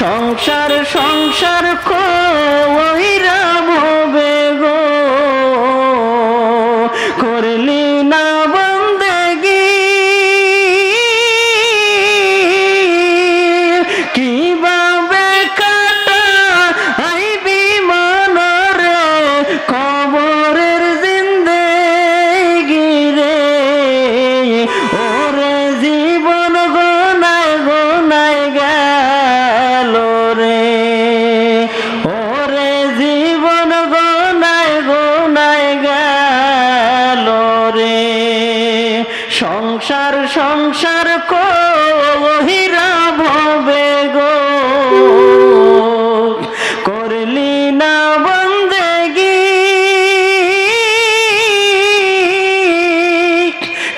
সংসার সংসার কইরা ভবে গো করলি না বন্দেগি কিভাবে কাটা আইবি মনরে কবরের জিন্দেগি রে ওরে জীবন গোনায় গোনায় গেল রে ওরে জীবন গোনায় গোনায় গেল রে সংসার সংসার কহিরা ভবে গো করলি না বন্দেগি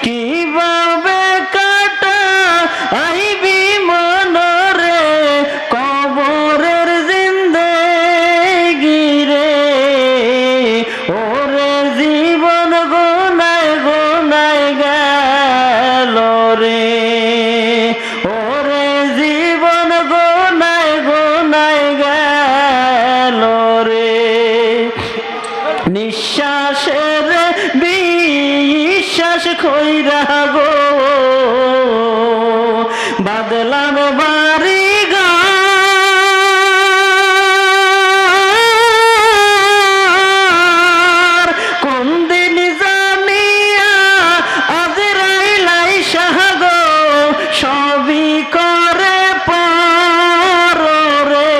কিভাবে কাটা আইবি মনরে কবরের জিন্দেগি রে ওরে জীবন গোনায় গোনায় গেল রে ওরে জীবন গোনায় গোনায় গেল রে নিঃশ্বাসের বিশ্বাস কইরা গো বাদলাম বাড়ি ঘর কোন দিন জানিয়া আজরাইলাই শাহ গো সবই করে পর রে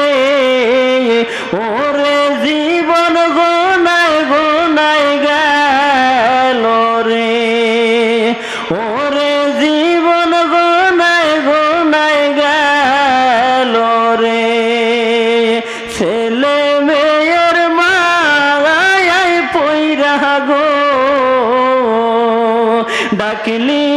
ওরে জীবন গোনায় গোনায় গেল রে ওরে জীবন গোনায় গোনায় গেল রে ছেলে মেয়ের মায়ায় পইরা গো ডাকলি